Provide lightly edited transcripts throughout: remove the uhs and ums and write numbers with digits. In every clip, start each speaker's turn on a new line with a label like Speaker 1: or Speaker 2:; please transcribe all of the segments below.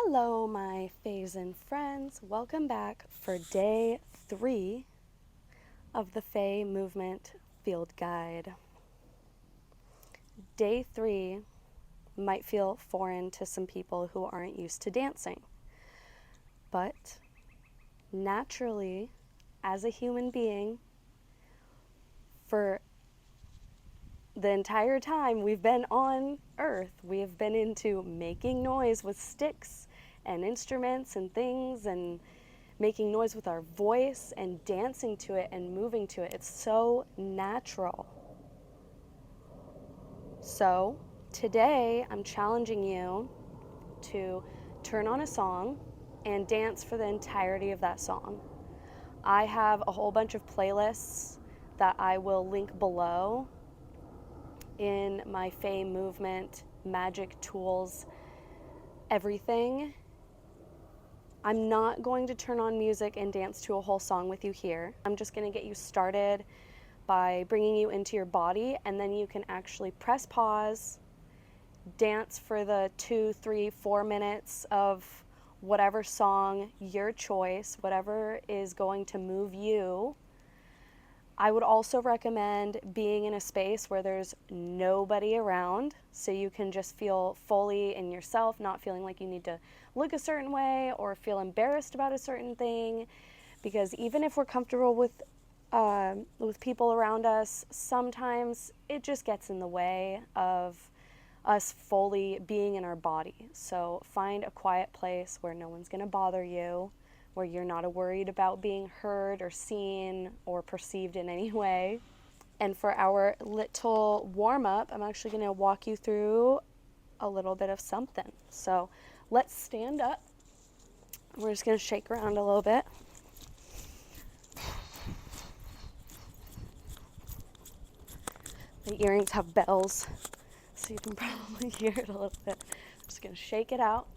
Speaker 1: Hello, my faes and friends. Welcome back for day 3 of the Fae Movement Field Guide. Day 3 might feel foreign to some people who aren't used to dancing, but naturally, as a human being, for the entire time we've been on Earth, we have been into making noise with sticks and instruments and things, and making noise with our voice and dancing to it and moving to it. It's so natural. So today I'm challenging you to turn on a song and dance for the entirety of that song. I have a whole bunch of playlists that I will link below in my Fae Movement Magic Tools everything. I'm not going to turn on music and dance to a whole song with you here. I'm just going to get you started by bringing you into your body, and then you can actually press pause, dance for the 2, 3, 4 minutes of whatever song, your choice, whatever is going to move you. I would also recommend being in a space where there's nobody around, so you can just feel fully in yourself, not feeling like you need to look a certain way or feel embarrassed about a certain thing, because even if we're comfortable with people around us, sometimes it just gets in the way of us fully being in our body. So find a quiet place where no one's going to bother you, where you're not worried about being heard or seen or perceived in any way. And for our little warm-up, I'm actually going to walk you through a little bit of something. So let's stand up. We're just going to shake around a little bit. The earrings have bells, so you can probably hear it a little bit. I'm just going to shake it out.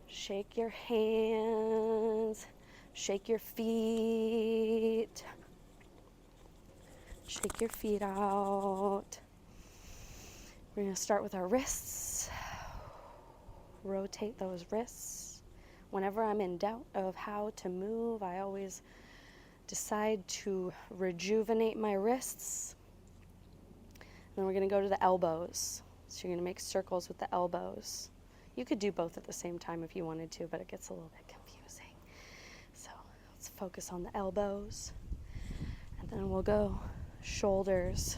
Speaker 1: Shake your hands. Shake your feet. Shake your feet out. We're going to start with our wrists. Rotate those wrists. Whenever I'm in doubt of how to move, I always decide to rejuvenate my wrists. Then we're going to go to the elbows. So you're going to make circles with the elbows. You could do both at the same time if you wanted to, but it gets a little bit confusing. So let's focus on the elbows. And then we'll go shoulders.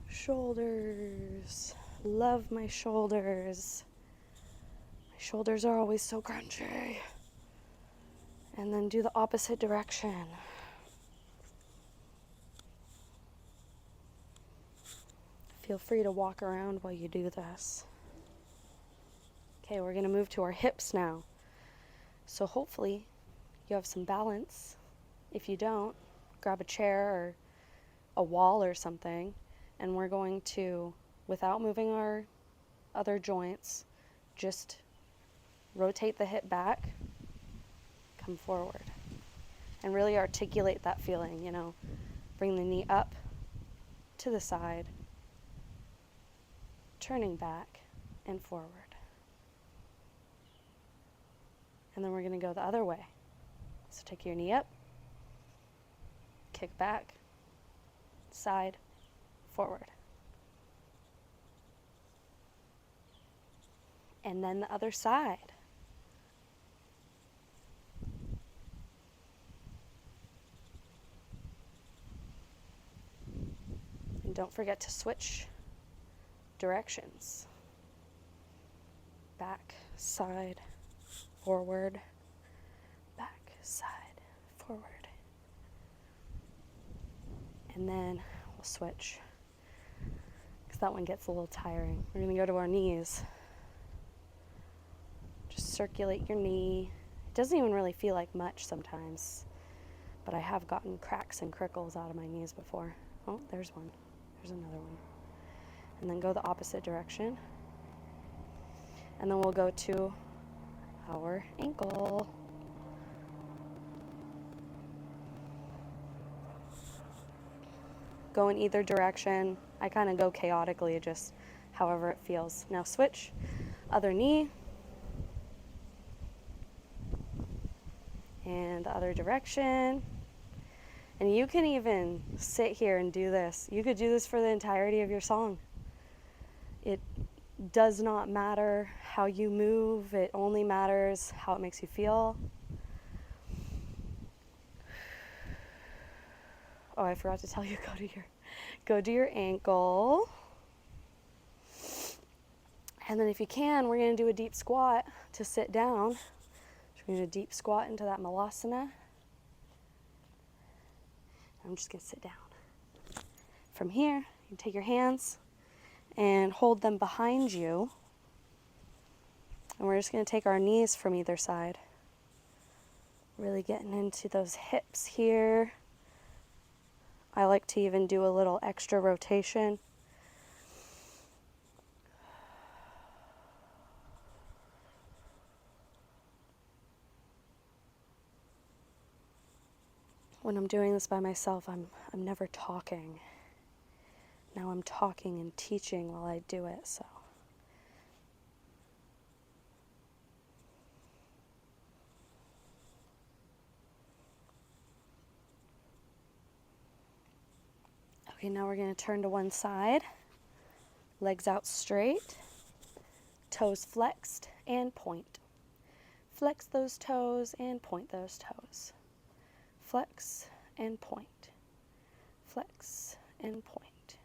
Speaker 1: Shoulders. Love my shoulders. My shoulders are always so crunchy. And then do the opposite direction. Feel free to walk around while you do this. Okay, we're going to move to our hips now. So hopefully you have some balance. If you don't, grab a chair or a wall or something, and we're going to, without moving our other joints, just rotate the hip back, come forward, and really articulate that feeling, bring the knee up to the side, turning back and forward. And then we're going to go the other way. So take your knee up, kick back, side, forward. And then the other side. And don't forget to switch directions. Back, side, forward, back, side, forward. And then we'll switch, because that one gets a little tiring. We're going to go to our knees. Just circulate your knee. It doesn't even really feel like much sometimes, but I have gotten cracks and crickles out of my knees before. Oh, there's one. There's another one. And then go the opposite direction. And then we'll go to our ankle. Go in either direction. I kind of go chaotically, just however it feels. Now switch, other knee, and the other direction. And you can even sit here and do this. You could do this for the entirety of your song. It does not matter how you move, it only matters how it makes you feel. Oh, I forgot to tell you, go to your ankle. And then if you can, we're going to do a deep squat to sit down. So we're going to deep squat into that malasana. I'm just going to sit down. From here, you take your hands and hold them behind you. And we're just going to take our knees from either side. Really getting into those hips here. I like to even do a little extra rotation. When I'm doing this by myself, I'm never talking. Now I'm talking and teaching while I do it, so. Okay, now we're going to turn to one side. Legs out straight. Toes flexed and point. Flex those toes and point those toes. Flex and point. Flex and point.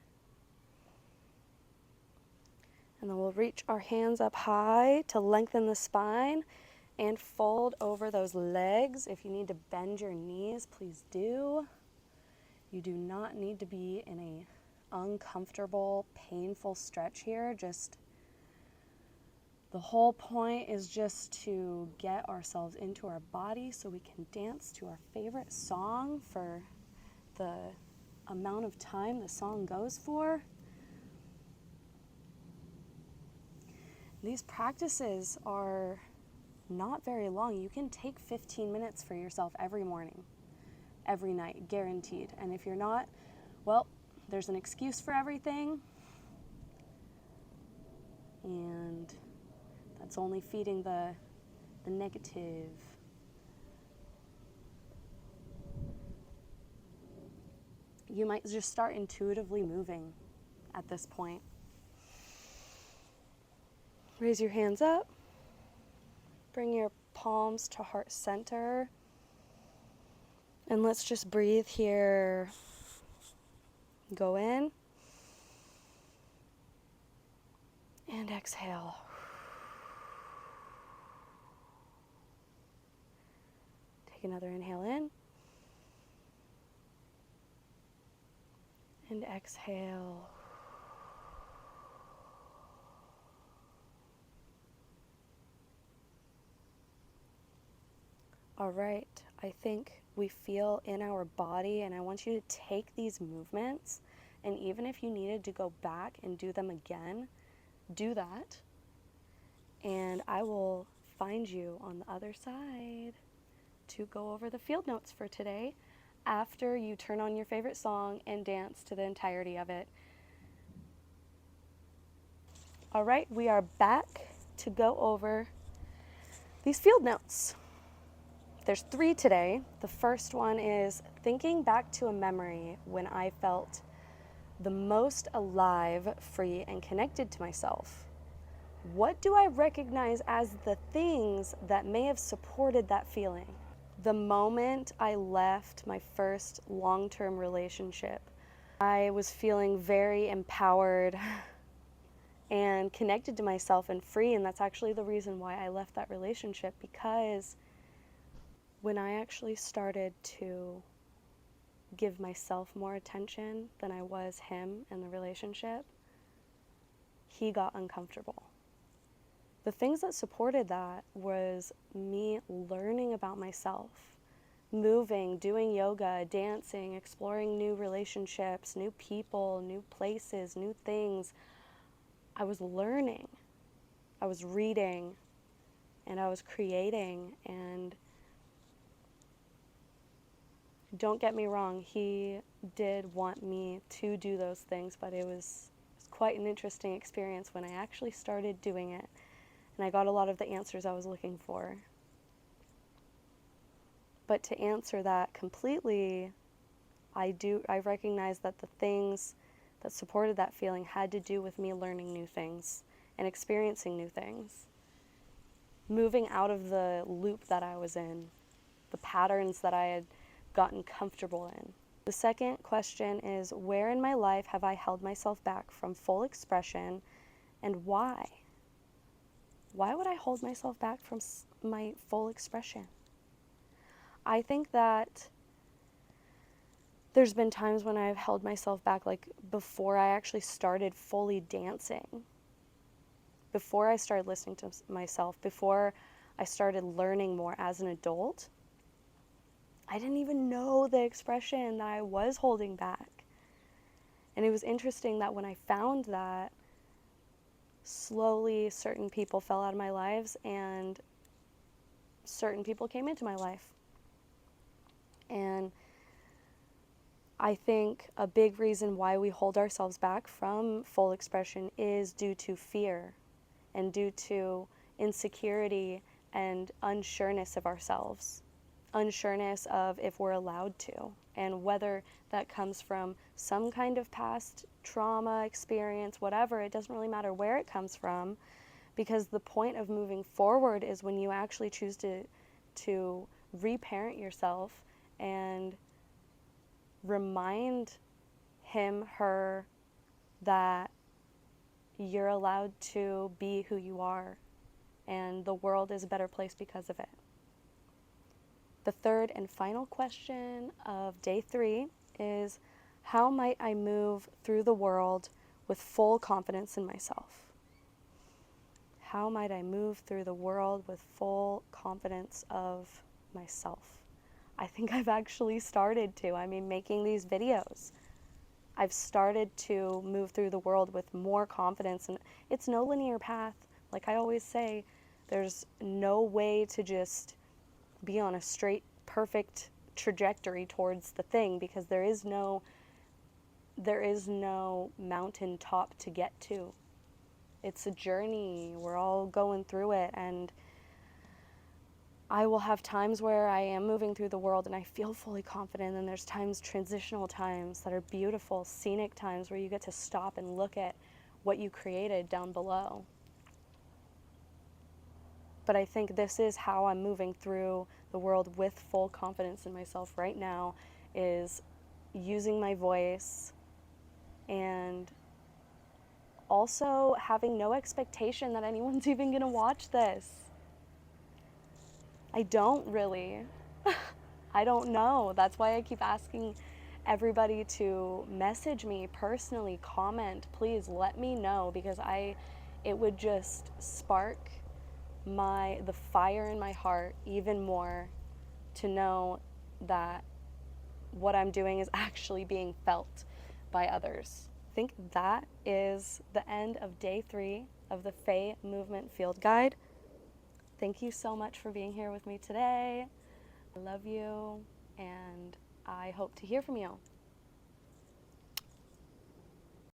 Speaker 1: And then we'll reach our hands up high to lengthen the spine and fold over those legs. If you need to bend your knees, please do. You do not need to be in a uncomfortable, painful stretch here. Just the whole point is just to get ourselves into our body so we can dance to our favorite song for the amount of time the song goes for. These practices are not very long. You can take 15 minutes for yourself every morning, every night, guaranteed. And if you're not, well, there's an excuse for everything. And that's only feeding the negative. You might just start intuitively moving at this point. Raise your hands up. Bring your palms to heart center. And let's just breathe here. Go in. And exhale. Take another inhale in. And exhale. All right, I think we feel in our body, and I want you to take these movements, and even if you needed to go back and do them again, do that. And I will find you on the other side to go over the field notes for today after you turn on your favorite song and dance to the entirety of it. All right, we are back to go over these field notes. There's 3 today. The first one is thinking back to a memory when I felt the most alive, free, and connected to myself. What do I recognize as the things that may have supported that feeling? The moment I left my first long-term relationship, I was feeling very empowered and connected to myself and free, and that's actually the reason why I left that relationship, because when I actually started to give myself more attention than I was him in the relationship, he got uncomfortable. The things that supported that was me learning about myself, moving, doing yoga, dancing, exploring new relationships, new people, new places, new things. I was learning, I was reading, and I was creating. And don't get me wrong, he did want me to do those things, but it was quite an interesting experience when I actually started doing it, and I got a lot of the answers I was looking for. But to answer that completely, I recognize that the things that supported that feeling had to do with me learning new things and experiencing new things, moving out of the loop that I was in, the patterns that I had gotten comfortable in. The second question is, where in my life have I held myself back from full expression, and why? Why would I hold myself back from my full expression? I think that there's been times when I've held myself back, like before I actually started fully dancing, before I started listening to myself, before I started learning more as an adult. I didn't even know the expression that I was holding back. And it was interesting that when I found that, slowly certain people fell out of my lives and certain people came into my life. And I think a big reason why we hold ourselves back from full expression is due to fear and due to insecurity and unsureness of ourselves. Unsureness of if we're allowed to, and whether that comes from some kind of past trauma experience, whatever, it doesn't really matter where it comes from, because the point of moving forward is when you actually choose to reparent yourself and remind him, her, that you're allowed to be who you are and the world is a better place because of it. The third and final question of day 3 is, how might I move through the world with full confidence in myself? How might I move through the world with full confidence of myself? I think I've actually started to. I mean, making these videos, I've started to move through the world with more confidence, and it's no linear path. Like I always say, there's no way to just be on a straight, perfect trajectory towards the thing, because there is no mountain top to get to. It's a journey. We're all going through it, and I will have times where I am moving through the world and I feel fully confident, and there's times, transitional times that are beautiful, scenic times where you get to stop and look at what you created down below. But I think this is how I'm moving through the world with full confidence in myself right now, is using my voice and also having no expectation that anyone's even gonna watch this. I don't really. I don't know. That's why I keep asking everybody to message me personally, comment, please let me know, because it would just spark the fire in my heart even more to know that what I'm doing is actually being felt by others. I think that is the end of day 3 of the Fae Movement Field Guide. Thank you so much for being here with me today. I love you, and I hope to hear from you.